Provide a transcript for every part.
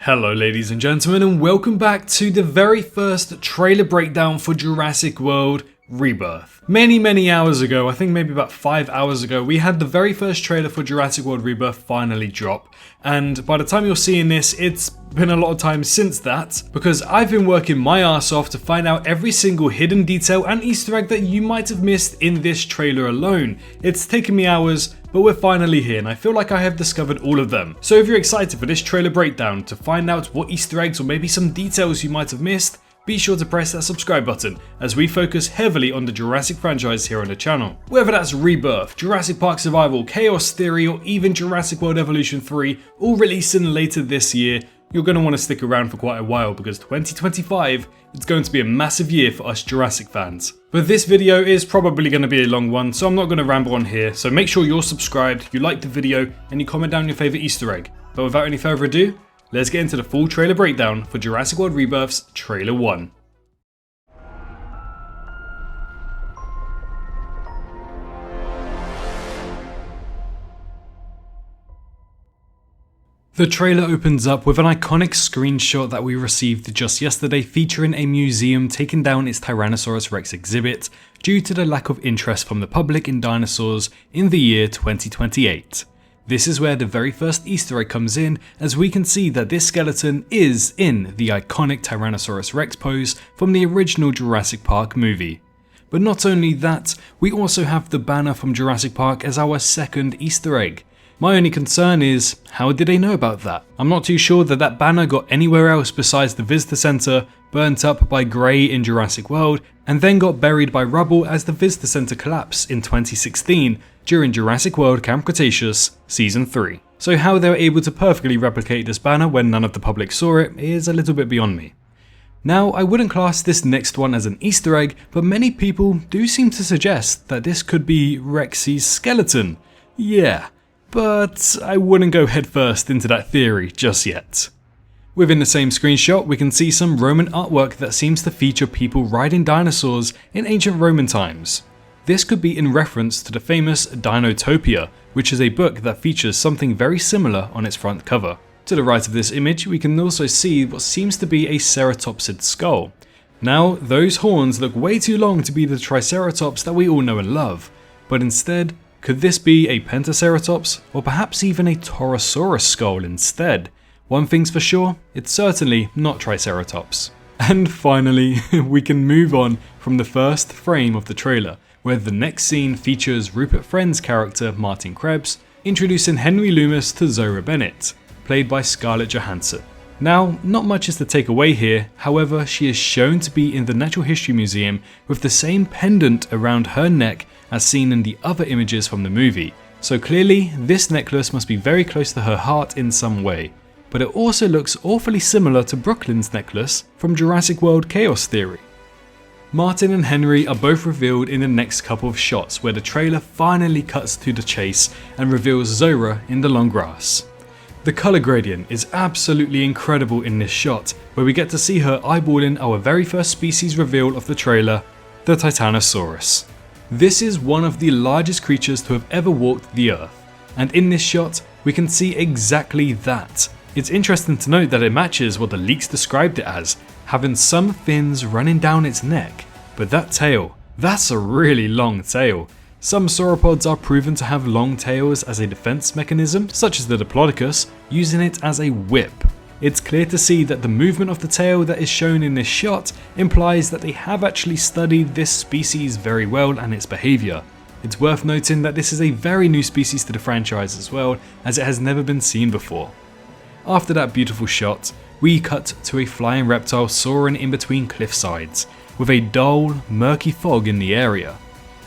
Hello ladies and gentlemen, and welcome back to the very first trailer breakdown for Jurassic World Rebirth. Many hours ago, I think maybe about 5 hours ago, we had the very first trailer for Jurassic World Rebirth finally drop. And by the time you're seeing this, it's been a lot of time since that, because I've been working my ass off to find out every single hidden detail and Easter egg that you might have missed in this trailer alone. It's taken me hours, but we're finally here and I feel like I have discovered all of them. So if you're excited for this trailer breakdown to find out what Easter eggs or maybe some details you might have missed, be sure to press that subscribe button as we focus heavily on the Jurassic franchise here on the channel. Whether that's Rebirth, Jurassic Park Survival, Chaos Theory, or even Jurassic World Evolution 3, all releasing later this year, you're going to want to stick around for quite a while because 2025 is going to be a massive year for us Jurassic fans. But this video is probably going to be a long one, so I'm not going to ramble on here, so make sure you're subscribed, you like the video, and you comment down your favourite Easter egg. But without any further ado, let's get into the full trailer breakdown for Jurassic World Rebirth's Trailer 1. The trailer opens up with an iconic screenshot that we received just yesterday featuring a museum taking down its Tyrannosaurus Rex exhibit due to the lack of interest from the public in dinosaurs in the year 2028. This is where the very first Easter egg comes in, as we can see that this skeleton is in the iconic Tyrannosaurus Rex pose from the original Jurassic Park movie. But not only that, we also have the banner from Jurassic Park as our second Easter egg. My only concern is, how did they know about that? I'm not too sure that that banner got anywhere else besides the visitor centre, burnt up by Grey in Jurassic World, and then got buried by rubble as the visitor centre collapsed in 2016 during Jurassic World Camp Cretaceous Season 3. So how they were able to perfectly replicate this banner when none of the public saw it is a little bit beyond me. Now, I wouldn't class this next one as an Easter egg, but many people do seem to suggest that this could be Rexy's skeleton. Yeah. But I wouldn't go headfirst into that theory just yet. Within the same screenshot, we can see some Roman artwork that seems to feature people riding dinosaurs in ancient Roman times. This could be in reference to the famous Dinotopia, which is a book that features something very similar on its front cover. To the right of this image, we can also see what seems to be a ceratopsid skull. Now, those horns look way too long to be the Triceratops that we all know and love, but instead, could this be a Pentaceratops, or perhaps even a Torosaurus skull instead? One thing's for sure, it's certainly not Triceratops. And finally, we can move on from the first frame of the trailer, where the next scene features Rupert Friend's character Martin Krebs introducing Henry Loomis to Zora Bennett, played by Scarlett Johansson. Now, not much is to take away here, however, she is shown to be in the Natural History Museum with the same pendant around her neck as seen in the other images from the movie, so clearly this necklace must be very close to her heart in some way, but it also looks awfully similar to Brooklyn's necklace from Jurassic World Chaos Theory. Martin and Henry are both revealed in the next couple of shots where the trailer finally cuts to the chase and reveals Zora in the long grass. The colour gradient is absolutely incredible in this shot, where we get to see her eyeballing our very first species reveal of the trailer, the Titanosaurus. This is one of the largest creatures to have ever walked the earth, and in this shot we can see exactly that. It's interesting to note that it matches what the leaks described it as, having some fins running down its neck, but that tail, that's a really long tail. Some sauropods are proven to have long tails as a defense mechanism, such as the Diplodocus, using it as a whip. It's clear to see that the movement of the tail that is shown in this shot implies that they have actually studied this species very well and its behaviour. It's worth noting that this is a very new species to the franchise as well, as it has never been seen before. After that beautiful shot, we cut to a flying reptile soaring in between cliff sides, with a dull, murky fog in the area.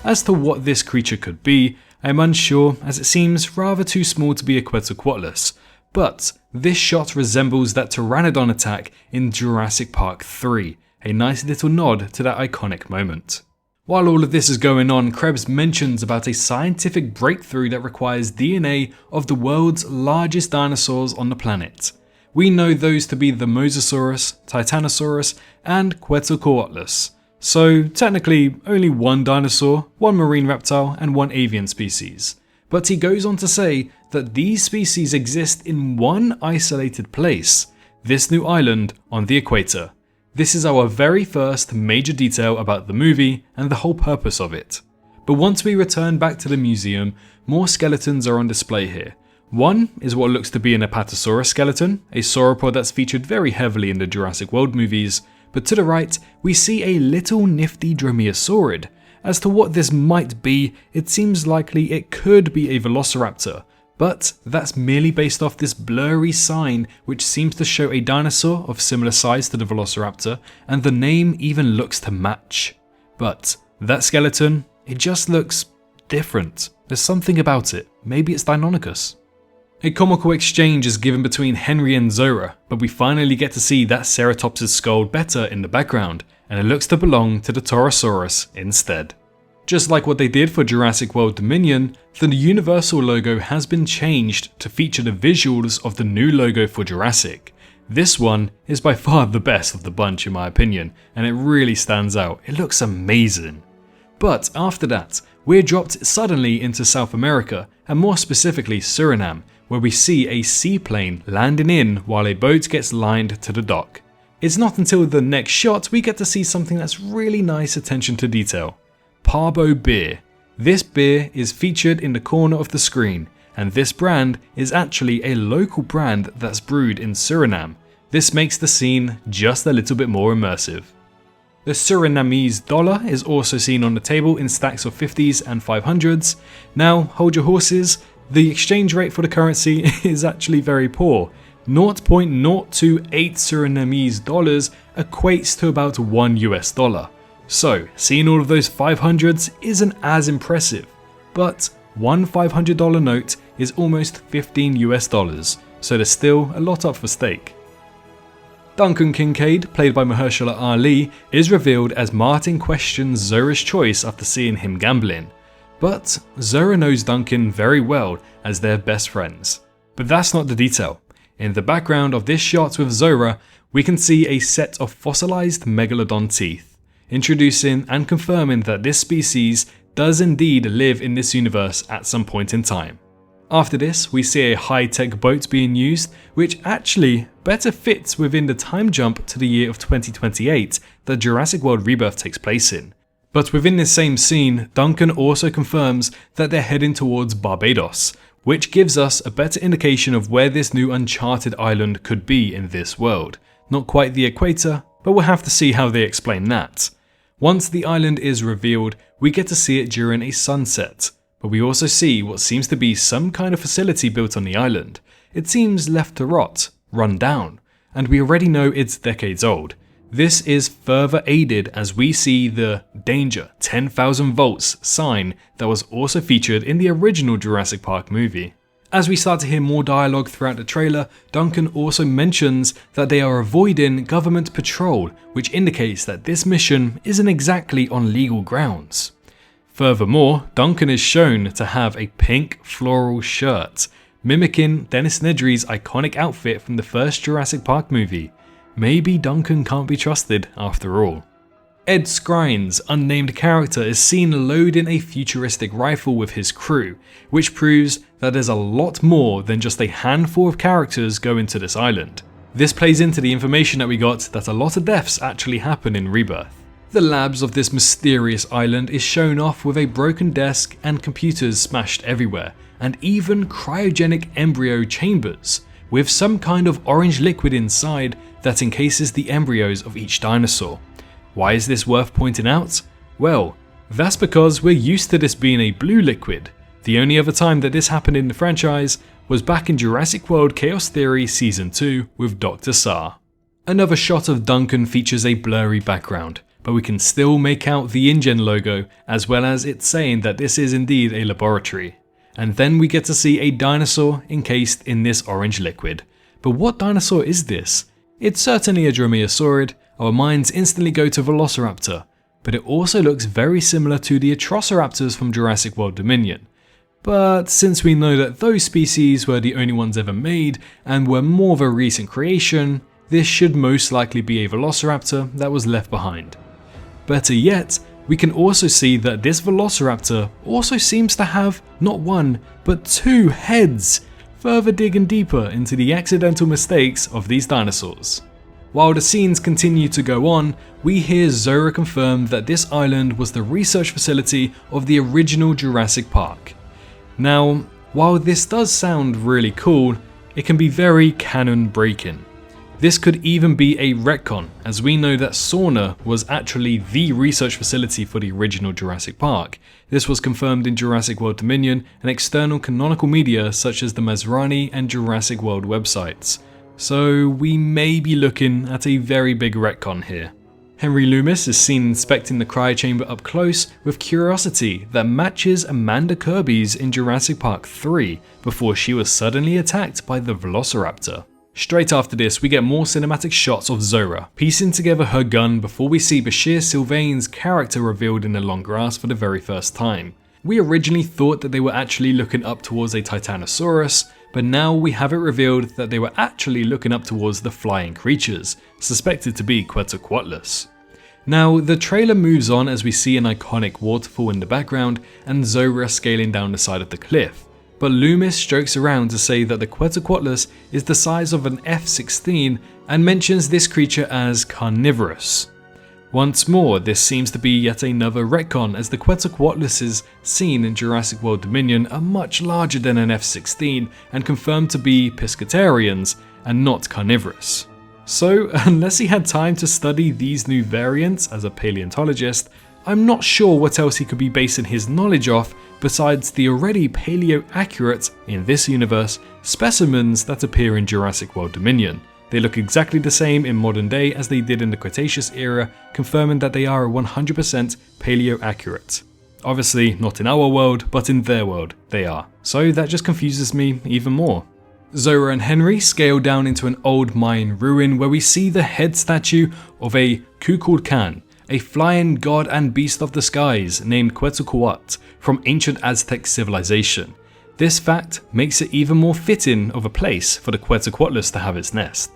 As to what this creature could be, I am unsure, as it seems rather too small to be a Quetzalcoatlus, but this shot resembles that Pteranodon attack in Jurassic Park 3, a nice little nod to that iconic moment. While all of this is going on, Krebs mentions about a scientific breakthrough that requires DNA of the world's largest dinosaurs on the planet. We know those to be the Mosasaurus, Titanosaurus, and Quetzalcoatlus. So technically only one dinosaur, one marine reptile, and one avian species. But he goes on to say that these species exist in one isolated place. this new island on the equator. This is our very first major detail about the movie and the whole purpose of it. But once we return back to the museum, more skeletons are on display here. One is what looks to be an Apatosaurus skeleton, a sauropod that's featured very heavily in the Jurassic World movies, but to the right we see a little nifty dromaeosaurid. As to what this might be, it seems likely it could be a velociraptor, but that's merely based off this blurry sign which seems to show a dinosaur of similar size to the velociraptor, and the name even looks to match. But that skeleton, it just looks different. There's something about it. Maybe it's Deinonychus. A comical exchange is given between Henry and Zora, but we finally get to see that Ceratopsis skull better in the background, and it looks to belong to the Torosaurus instead. Just like what they did for Jurassic World Dominion, the Universal logo has been changed to feature the visuals of the new logo for Jurassic. This one is by far the best of the bunch in my opinion, and it really stands out. It looks amazing. But after that, we're dropped suddenly into South America, and more specifically Suriname, where we see a seaplane landing in while a boat gets lined to the dock. It's not until the next shot we get to see something that's really nice attention to detail. Parbo beer. This beer is featured in the corner of the screen, and this brand is actually a local brand that's brewed in Suriname. This makes the scene just a little bit more immersive. The Surinamese dollar is also seen on the table in stacks of 50s and 500s. Now, hold your horses, the exchange rate for the currency is actually very poor. 0.028 Surinamese dollars equates to about $1. So, seeing all of those 500s isn't as impressive, but one $500 note is almost $15, so there's still a lot up for stake. Duncan Kincaid, played by Mahershala Ali, is revealed as Martin questions Zora's choice after seeing him gambling. But Zora knows Duncan very well as they're best friends. But that's not the detail. In the background of this shot with Zora, we can see a set of fossilized megalodon teeth, introducing and confirming that this species does indeed live in this universe at some point in time. After this, we see a high-tech boat being used, which actually better fits within the time jump to the year of 2028 that Jurassic World Rebirth takes place in. But within this same scene, Duncan also confirms that they're heading towards Barbados, which gives us a better indication of where this new uncharted island could be in this world. Not quite the equator, but we'll have to see how they explain that. Once the island is revealed, we get to see it during a sunset, but we also see what seems to be some kind of facility built on the island. It seems left to rot, run down, and we already know it's decades old. This is further aided as we see the Danger 10,000 volts sign that was also featured in the original Jurassic Park movie. As we start to hear more dialogue throughout the trailer, Duncan also mentions that they are avoiding government patrol, which indicates that this mission isn't exactly on legal grounds. Furthermore, Duncan is shown to have a pink floral shirt, mimicking Dennis Nedry's iconic outfit from the first Jurassic Park movie. Maybe Duncan can't be trusted after all. Ed Skrine's unnamed character is seen loading a futuristic rifle with his crew, which proves that there's a lot more than just a handful of characters going to this island. This plays into the information that we got that a lot of deaths actually happen in Rebirth. The labs of this mysterious island is shown off with a broken desk and computers smashed everywhere, and even cryogenic embryo chambers, with some kind of orange liquid inside that encases the embryos of each dinosaur. Why is this worth pointing out? Well, that's because we're used to this being a blue liquid. The only other time that this happened in the franchise was back in Jurassic World Chaos Theory Season 2 with Dr. Saar. Another shot of Duncan features a blurry background, but we can still make out the InGen logo as well as it saying that this is indeed a laboratory. And then we get to see a dinosaur encased in this orange liquid. But what dinosaur is this? It's certainly a dromaeosaurid. Our minds instantly go to Velociraptor, but it also looks very similar to the Atrociraptors from Jurassic World Dominion. But since we know that those species were the only ones ever made and were more of a recent creation, this should most likely be a Velociraptor that was left behind. Better yet, we can also see that this Velociraptor also seems to have not one, but two heads. further digging deeper into the accidental mistakes of these dinosaurs. While the scenes continue to go on, we hear Zora confirm that this island was the research facility of the original Jurassic Park. Now, while this does sound really cool, it can be very canon breaking. This could even be a retcon, as we know that Sauna was actually the research facility for the original Jurassic Park. This was confirmed in Jurassic World Dominion and external canonical media such as the Masrani and Jurassic World websites. So we may be looking at a very big retcon here. Henry Loomis is seen inspecting the cryochamber up close with curiosity that matches Amanda Kirby's in Jurassic Park 3 before she was suddenly attacked by the Velociraptor. Straight after this, we get more cinematic shots of Zora piecing together her gun before we see Bashir Sylvain's character revealed in the long grass for the very first time. We originally thought that they were actually looking up towards a Titanosaurus, but now we have it revealed that they were actually looking up towards the flying creatures, suspected to be Quetzalcoatlus. Now, the trailer moves on as we see an iconic waterfall in the background and Zora scaling down the side of the cliff. But Loomis jokes around to say that the Quetzalcoatlus is the size of an F-16 and mentions this creature as carnivorous. Once more, this seems to be yet another retcon as the Quetzalcoatluses seen in Jurassic World Dominion are much larger than an F-16 and confirmed to be pescatarians and not carnivorous. So, unless he had time to study these new variants as a paleontologist, I'm not sure what else he could be basing his knowledge off besides the already paleo-accurate, in this universe, specimens that appear in Jurassic World Dominion. They look exactly the same in modern day as they did in the Cretaceous era, confirming that they are 100% paleo-accurate. Obviously not in our world, but in their world they are. So that just confuses me even more. Zora and Henry scale down into an old Mayan ruin where we see the head statue of a Kukulkan, a flying god and beast of the skies named Quetzalcoatl from ancient Aztec civilization. This fact makes it even more fitting of a place for the Quetzalcoatlus to have its nest.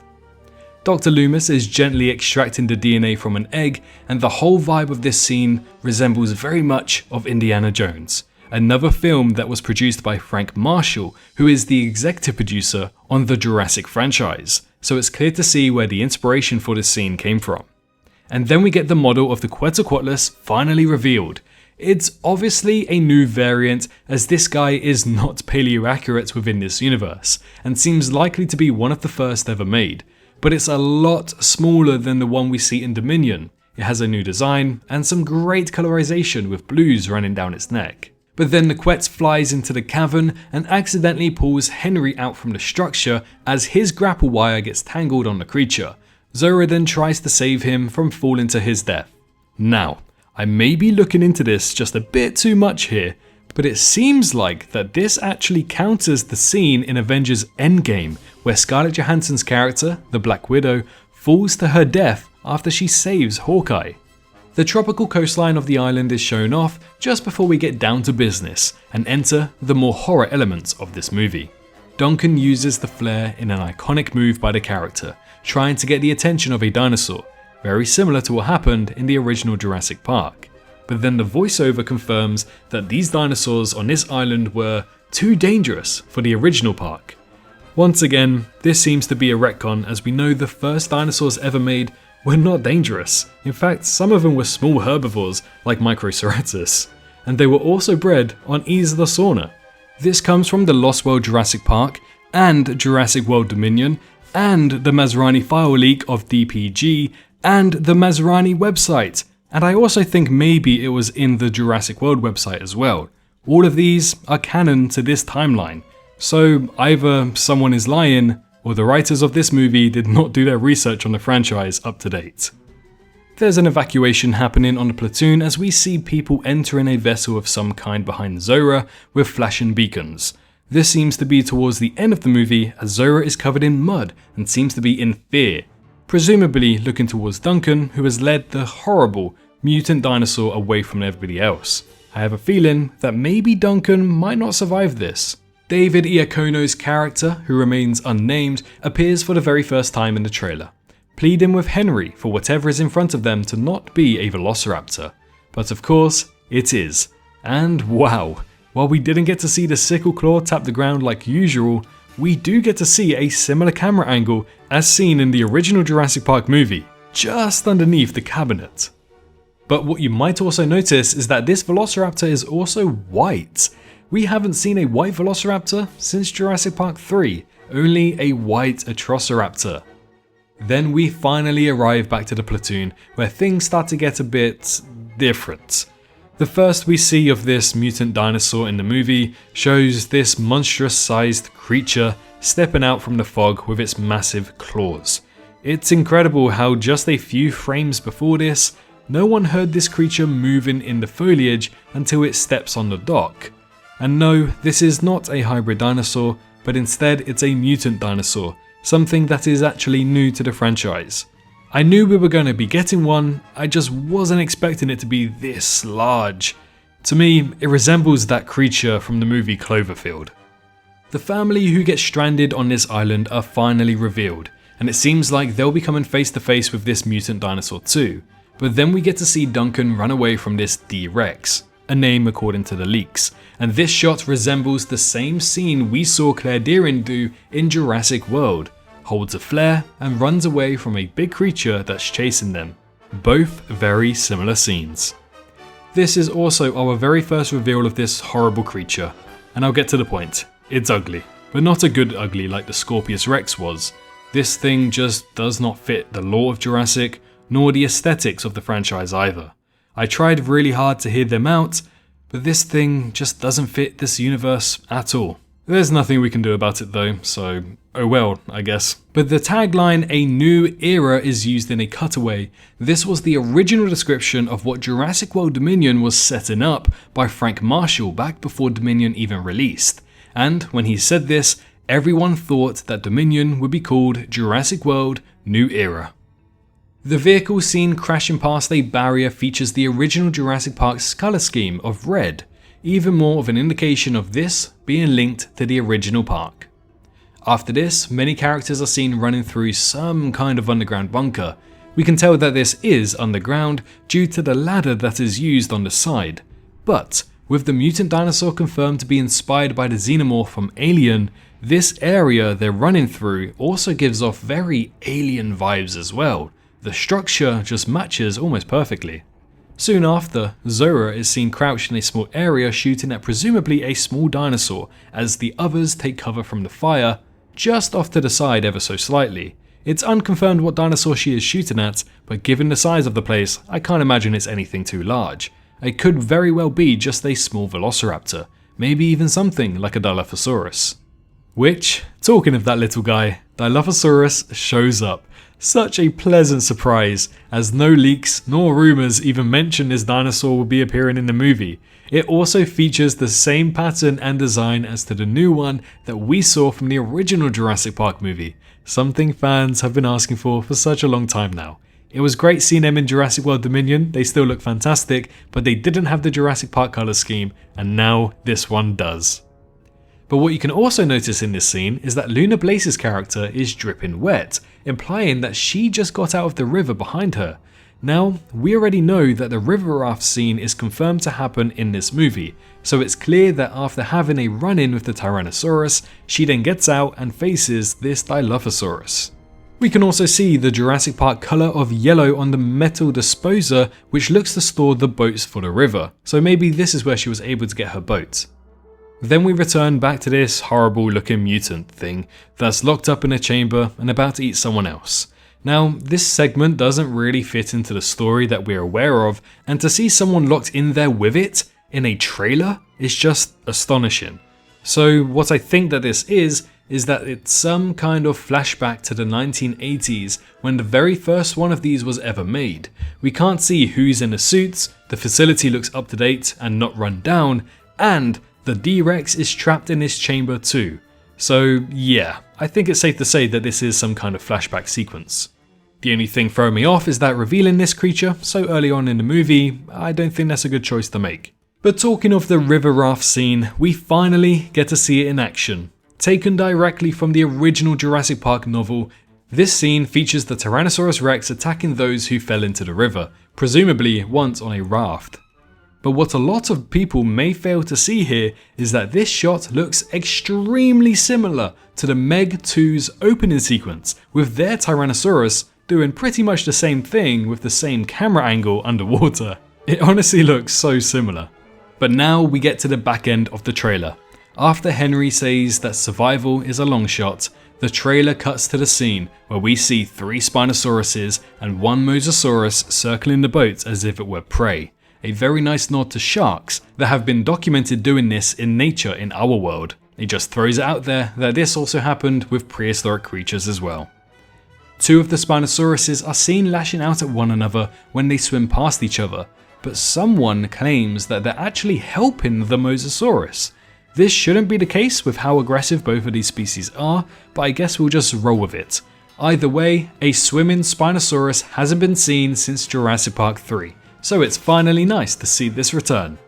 Dr. Loomis is gently extracting the DNA from an egg, and the whole vibe of this scene resembles very much of Indiana Jones, another film that was produced by Frank Marshall, who is the executive producer on the Jurassic franchise, so it's clear to see where the inspiration for this scene came from. And then we get the model of the Quetzalcoatlus finally revealed. It's obviously a new variant, as this guy is not paleo-accurate within this universe, and seems likely to be one of the first ever made, but it's a lot smaller than the one we see in Dominion. It has a new design, and some great colorization with blues running down its neck. But then the Quetz flies into the cavern and accidentally pulls Henry out from the structure as his grapple wire gets tangled on the creature. Zora then tries to save him from falling to his death. Now, I may be looking into this just a bit too much here, but it seems like that this actually counters the scene in Avengers Endgame where Scarlett Johansson's character, the Black Widow, falls to her death after she saves Hawkeye. The tropical coastline of the island is shown off just before we get down to business and enter the more horror elements of this movie. Duncan uses the flare in an iconic move by the character, trying to get the attention of a dinosaur, very similar to what happened in the original Jurassic Park. But then the voiceover confirms that these dinosaurs on this island were too dangerous for the original park. Once again, this seems to be a retcon, as we know the first dinosaurs ever made were not dangerous. In fact, some of them were small herbivores like Microceratops, and they were also bred on Isla Sorna. This comes from the Lost World Jurassic Park and Jurassic World Dominion and the Masrani file leak of DPG and the Masrani website, and I also think maybe it was in the Jurassic World website as well. All of these are canon to this timeline, so either someone is lying or the writers of this movie did not do their research on the franchise up to date. There's an evacuation happening on the platoon as we see people entering a vessel of some kind behind Zora with flashing beacons. This seems to be towards the end of the movie as Zora is covered in mud and seems to be in fear, presumably looking towards Duncan, who has led the horrible mutant dinosaur away from everybody else. I have a feeling that maybe Duncan might not survive this. David Iacono's character, who remains unnamed, appears for the very first time in the trailer, pleading with Henry for whatever is in front of them to not be a velociraptor. But of course, it is. And wow, while we didn't get to see the sickle claw tap the ground like usual, we do get to see a similar camera angle as seen in the original Jurassic Park movie, just underneath the cabinet. But what you might also notice is that this Velociraptor is also white. We haven't seen a white Velociraptor since Jurassic Park 3, only a white Atrociraptor. Then we finally arrive back to the platoon, where things start to get a bit different. The first we see of this mutant dinosaur in the movie shows this monstrous sized creature stepping out from the fog with its massive claws. It's incredible how just a few frames before this, no one heard this creature moving in the foliage until it steps on the dock. And no, this is not a hybrid dinosaur, but instead it's a mutant dinosaur, something that is actually new to the franchise. I knew we were going to be getting one, I just wasn't expecting it to be this large. To me, it resembles that creature from the movie Cloverfield. The family who get stranded on this island are finally revealed, and it seems like they'll be coming face to face with this mutant dinosaur too. But then we get to see Duncan run away from this D-Rex, a name according to the leaks, and this shot resembles the same scene we saw Claire Deering do in Jurassic World, holds a flare and runs away from a big creature that's chasing them. Both very similar scenes. This is also our very first reveal of this horrible creature, and I'll get to the point. It's ugly, but not a good ugly like the Scorpius Rex was. This thing just does not fit the lore of Jurassic, nor the aesthetics of the franchise either. I tried really hard to hear them out, but this thing just doesn't fit this universe at all. There's nothing we can do about it though, so oh well, I guess. But the tagline, "A New Era," is used in a cutaway. This was the original description of what Jurassic World Dominion was setting up by Frank Marshall back before Dominion even released. And when he said this, everyone thought that Dominion would be called Jurassic World New Era. The vehicle seen crashing past a barrier features the original Jurassic Park's colour scheme of red, even more of an indication of this being linked to the original park. After this, many characters are seen running through some kind of underground bunker. We can tell that this is underground due to the ladder that is used on the side, but with the mutant dinosaur confirmed to be inspired by the xenomorph from Alien, this area they're running through also gives off very alien vibes as well. The structure just matches almost perfectly. Soon after, Zora is seen crouched in a small area shooting at presumably a small dinosaur as the others take cover from the fire, just off to the side ever so slightly. It's unconfirmed what dinosaur she is shooting at, but given the size of the place, I can't imagine it's anything too large. It could very well be just a small velociraptor, maybe even something like a Dilophosaurus. Which, talking of that little guy, Dilophosaurus shows up. Such a pleasant surprise, as no leaks nor rumours even mention this dinosaur will be appearing in the movie. It also features the same pattern and design as to the new one that we saw from the original Jurassic Park movie, something fans have been asking for such a long time now. It was great seeing them in Jurassic World Dominion, they still look fantastic, but they didn't have the Jurassic Park colour scheme, and now this one does. But what you can also notice in this scene is that Luna Blaze's character is dripping wet, implying that she just got out of the river behind her. Now, we already know that the river raft scene is confirmed to happen in this movie, so it's clear that after having a run-in with the Tyrannosaurus, she then gets out and faces this Dilophosaurus. We can also see the Jurassic Park colour of yellow on the metal disposer, which looks to store the boats for the river, so maybe this is where she was able to get her boat. Then we return back to this horrible looking mutant thing that's locked up in a chamber and about to eat someone else. Now, this segment doesn't really fit into the story that we're aware of, and to see someone locked in there with it in a trailer is just astonishing. So what I think that this is that it's some kind of flashback to the 1980s when the very first one of these was ever made. We can't see who's in the suits, the facility looks up to date and not run down, and the D-Rex is trapped in this chamber too. So yeah, I think it's safe to say that this is some kind of flashback sequence. The only thing throwing me off is that revealing this creature so early on in the movie, I don't think that's a good choice to make. But talking of the river raft scene, we finally get to see it in action. Taken directly from the original Jurassic Park novel, this scene features the Tyrannosaurus Rex attacking those who fell into the river, presumably once on a raft. But what a lot of people may fail to see here is that this shot looks extremely similar to the Meg 2's opening sequence, with their Tyrannosaurus doing pretty much the same thing with the same camera angle underwater. It honestly looks so similar. But now we get to the back end of the trailer. After Henry says that survival is a long shot, the trailer cuts to the scene where we see 3 Spinosauruses and 1 Mosasaurus circling the boat as if it were prey. A very nice nod to sharks that have been documented doing this in nature in our world. It just throws it out there that this also happened with prehistoric creatures as well. 2 of the Spinosauruses are seen lashing out at one another when they swim past each other, but someone claims that they're actually helping the Mosasaurus. This shouldn't be the case with how aggressive both of these species are, but I guess we'll just roll with it. Either way, a swimming Spinosaurus hasn't been seen since Jurassic Park 3. So it's finally nice to see this return.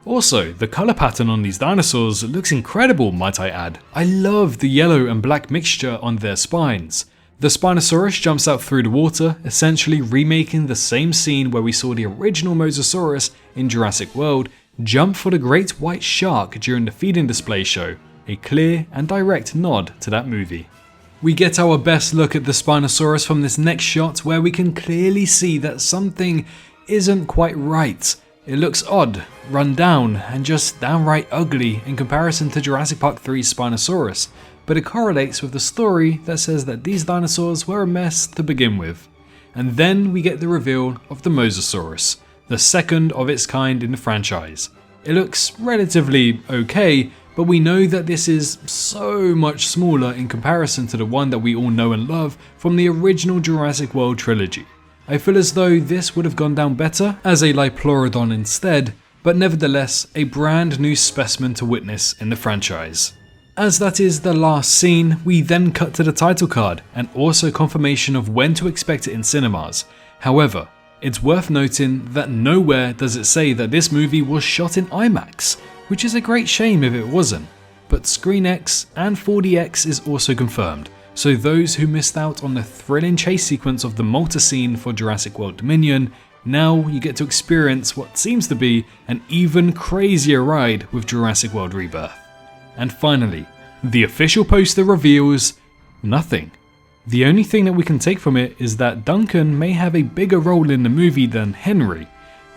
Also, the colour pattern on these dinosaurs looks incredible, might I add. I love the yellow and black mixture on their spines. The Spinosaurus jumps out through the water, essentially remaking the same scene where we saw the original Mosasaurus in Jurassic World jump for the great white shark during the feeding display show, a clear and direct nod to that movie. We get our best look at the Spinosaurus from this next shot where we can clearly see that something isn't quite right. It looks odd, run down, and just downright ugly in comparison to Jurassic Park 3's Spinosaurus, but it correlates with the story that says that these dinosaurs were a mess to begin with. And then we get the reveal of the Mosasaurus, the second of its kind in the franchise. It looks relatively okay, but we know that this is so much smaller in comparison to the one that we all know and love from the original Jurassic World trilogy. I feel as though this would have gone down better as a Liopleurodon instead, but nevertheless a brand new specimen to witness in the franchise. As that is the last scene, we then cut to the title card and also confirmation of when to expect it in cinemas. However, it's worth noting that nowhere does it say that this movie was shot in IMAX, which is a great shame if it wasn't. But ScreenX and 4DX is also confirmed. So those who missed out on the thrilling chase sequence of the Malta scene for Jurassic World Dominion, now you get to experience what seems to be an even crazier ride with Jurassic World Rebirth. And finally, the official poster reveals nothing. The only thing that we can take from it is that Duncan may have a bigger role in the movie than Henry.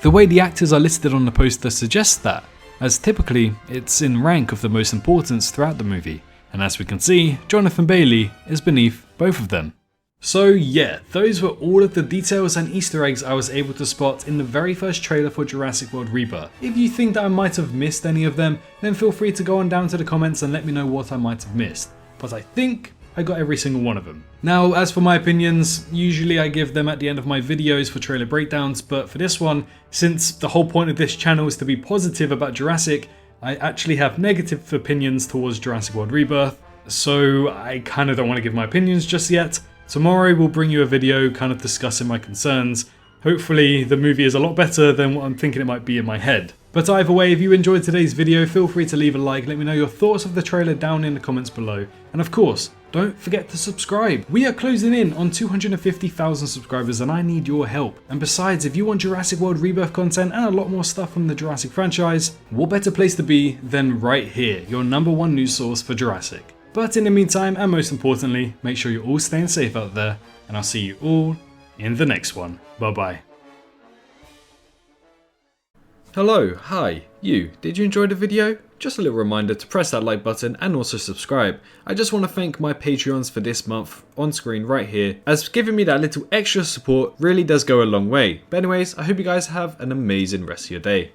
The way the actors are listed on the poster suggests that, as typically it's in rank of the most importance throughout the movie. And as we can see, Jonathan Bailey is beneath both of them. So yeah, those were all of the details and Easter eggs I was able to spot in the very first trailer for Jurassic World Rebirth. If you think that I might have missed any of them, then feel free to go on down to the comments and let me know what I might have missed. But I think I got every single one of them. Now, as for my opinions, usually I give them at the end of my videos for trailer breakdowns, but for this one, since the whole point of this channel is to be positive about Jurassic, I actually have negative opinions towards Jurassic World Rebirth, so I kind of don't want to give my opinions just yet. Tomorrow we'll bring you a video kind of discussing my concerns. Hopefully the movie is a lot better than what I'm thinking it might be in my head. But either way, if you enjoyed today's video, feel free to leave a like, let me know your thoughts of the trailer down in the comments below. And of course, don't forget to subscribe. We are closing in on 250,000 subscribers and I need your help. And besides, if you want Jurassic World Rebirth content and a lot more stuff from the Jurassic franchise, what better place to be than right here, your #1 news source for Jurassic. But in the meantime, and most importantly, make sure you're all staying safe out there, and I'll see you all in the next one. Bye bye. Hello, hi, you. Did you enjoy the video? Just a little reminder to press that like button and also subscribe. I just want to thank my Patreons for this month on screen right here, as giving me that little extra support really does go a long way. But anyways, I hope you guys have an amazing rest of your day.